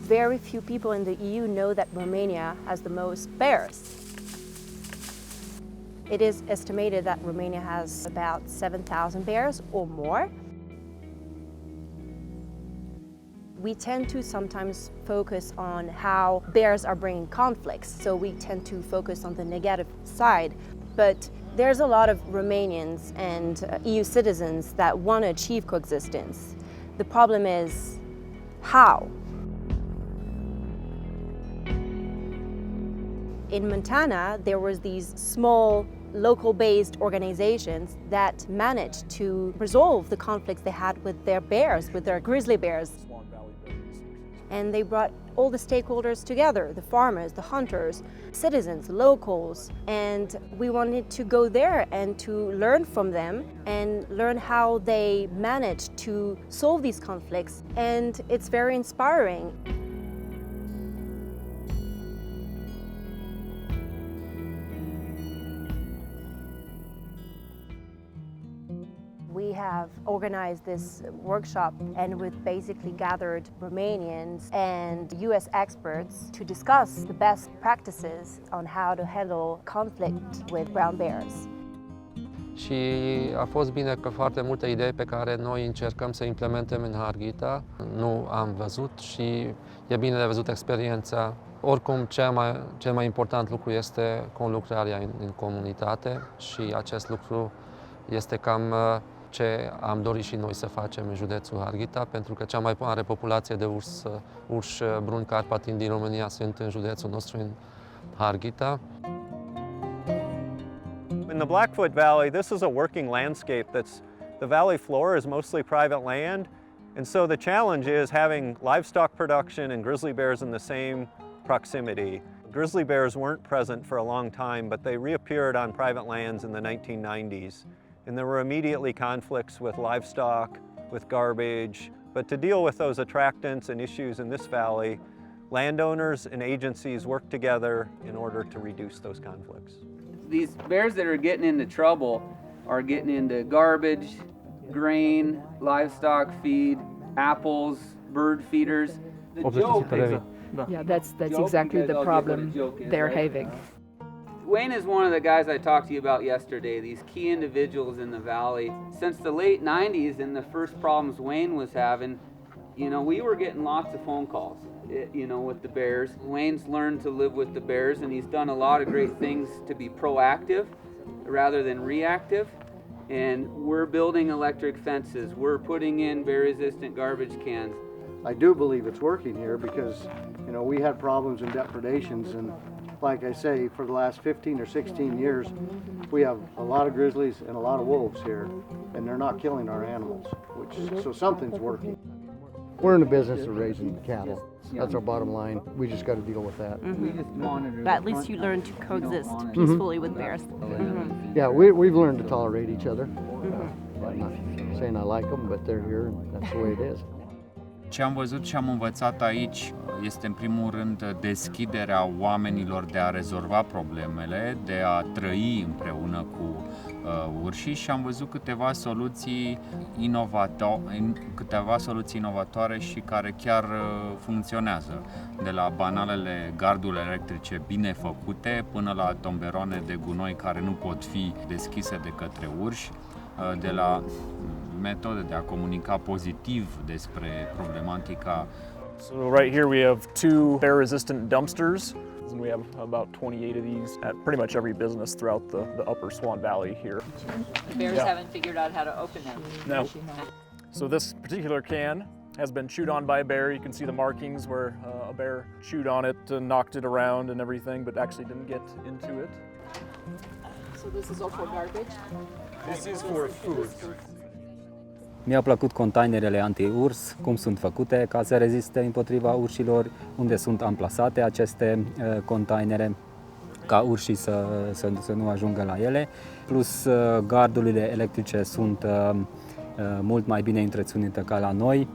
Very few people in the EU know that Romania has the most bears. It is estimated that Romania has about 7,000 bears or more. We tend to sometimes focus on how bears are bringing conflicts, so we tend to focus on the negative side. But there's a lot of Romanians and EU citizens that want to achieve coexistence. The problem is how? In Montana, there was these small local-based organizations that managed to resolve the conflicts they had with their bears, with their grizzly bears. And they brought all the stakeholders together, the farmers, the hunters, citizens, locals, and we wanted to go there and to learn from them and learn how they managed to solve these conflicts, and it's very inspiring. We have organized this workshop and we've basically gathered Romanians and US experts to discuss the best practices on how to handle conflict with brown bears. Și a fost bine că foarte multe idei pe care noi încercăm să implementăm în Harghita nu am văzut și e bine de văzut experiența. Oricum, cel mai important lucru este conlucrarea în comunitate și acest lucru este cam ce am dorit și noi să facem în județul Harghita, pentru că cea mai mare populație de urși bruni carpatini din România sunt în județul nostru, în Harghita. In the Blackfoot Valley, this is a working landscape. The valley floor is mostly private land, and so the challenge is having livestock production and grizzly bears in the same proximity. Grizzly bears weren't present for a long time, but they reappeared on private lands in the 1990s. And there were immediately conflicts with livestock, with garbage. But to deal with those attractants and issues in this valley, landowners and agencies work together in order to reduce those conflicts. These bears that are getting into trouble are getting into garbage, grain, livestock feed, apples, bird feeders. The joke is, yeah, that's exactly the problem they're having. Wayne is one of the guys I talked to you about yesterday, these key individuals in the valley. Since the late 90s and the first problems Wayne was having, you know, we were getting lots of phone calls, you know, with the bears. Wayne's learned to live with the bears, and he's done a lot of great things to be proactive rather than reactive. And we're building electric fences. We're putting in bear-resistant garbage cans. I do believe it's working here because, you know, we had problems in depredations, and like I say, for the last 15 or 16 years, we have a lot of grizzlies and a lot of wolves here, and they're not killing our animals, so something's working. We're in the business of raising cattle. That's our bottom line. We just got to deal with that. We just monitor. But at least you learn to coexist peacefully with bears. Yeah, we've learned to tolerate each other. I'm not saying I like them, but they're here, and that's the way it is. Ce am văzut și am învățat aici este în primul rând deschiderea oamenilor de a rezolva problemele, de a trăi împreună cu urșii și am văzut câteva soluții inovatoare și care chiar funcționează. De la banalele garduri electrice bine făcute până la tomberoane de gunoi care nu pot fi deschise de către urși, de la metode de a comunica pozitiv despre problematica. So right here we have 2 bear-resistant dumpsters, and we have about 28 of these at pretty much every business throughout the upper Swan Valley here. The bears haven't figured out how to open them. No. So this particular can has been chewed on by a bear. You can see the markings where a bear chewed on it and knocked it around and everything, but actually didn't get into it. So this is all for garbage? This is for food. Mi-au plăcut containerele anti-urs, cum sunt făcute ca să reziste împotriva urșilor, unde sunt amplasate aceste containere, ca urșii să nu ajungă la ele. Plus, gardurile electrice sunt mult mai bine întreținute ca la noi.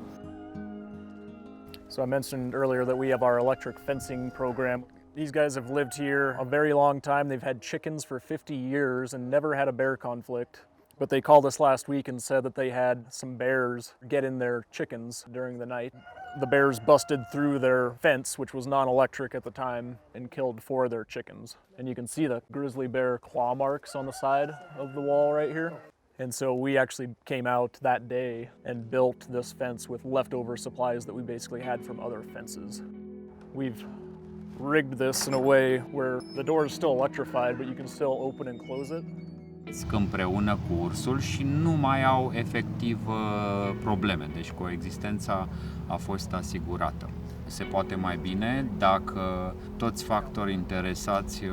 So I mentioned earlier that we have our electric fencing program. These guys have lived here a very long time. They've had chickens for 50 years and never had a bear conflict. But they called us last week and said that they had some bears get in their chickens during the night. The bears busted through their fence, which was non-electric at the time, and killed 4 of their chickens. And you can see the grizzly bear claw marks on the side of the wall right here. And so we actually came out that day and built this fence with leftover supplies that we basically had from other fences. We've rigged this in a way where the door is still electrified, but you can still open and close it. Împreună cu ursul și nu mai au efectiv probleme, deci coexistența a fost asigurată. Se poate mai bine dacă toți factorii interesați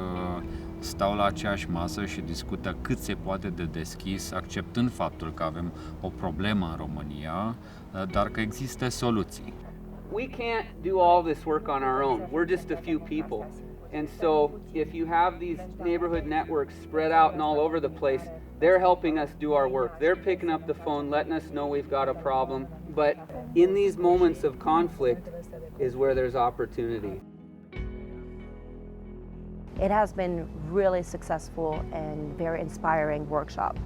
stau la aceeași masă și discută cât se poate de deschis, acceptând faptul că avem o problemă în România, dar că există soluții. We can't do all this work on our own. We're just a few people. And so if you have these neighborhood networks spread out and all over the place, they're helping us do our work. They're picking up the phone, letting us know we've got a problem. But in these moments of conflict is where there's opportunity. It has been really successful and very inspiring workshop.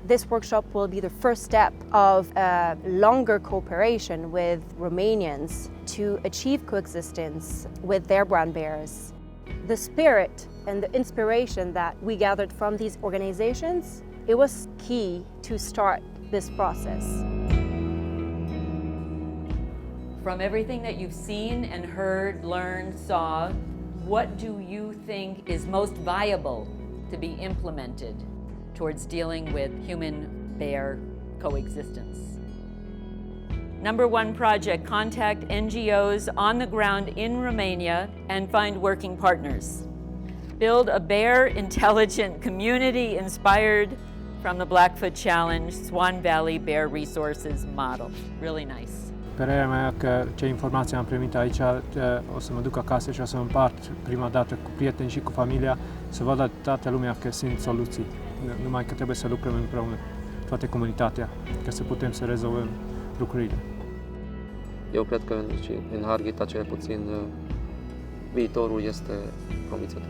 This workshop will be the first step of a longer cooperation with Romanians to achieve coexistence with their brown bears. The spirit and the inspiration that we gathered from these organizations, it was key to start this process. From everything that you've seen and heard, learned, saw, what do you think is most viable to be implemented towards dealing with human-bear coexistence? Number 1 project, contact NGOs on the ground in Romania and find working partners. Build a bear intelligent community inspired from the Blackfoot Challenge Swan Valley Bear Resources model. Really nice. Părerea mea că ce informații am primit aici o să mă duc acasă și o să împart prima dată cu prieteni și cu familia, să vadă toată lumea că sunt soluții. Numai că trebuie să lucrăm împreună, toată comunitatea, ca să putem să rezolvăm lucrurile. Eu cred că în Harghita, cel puțin, viitorul este promițător.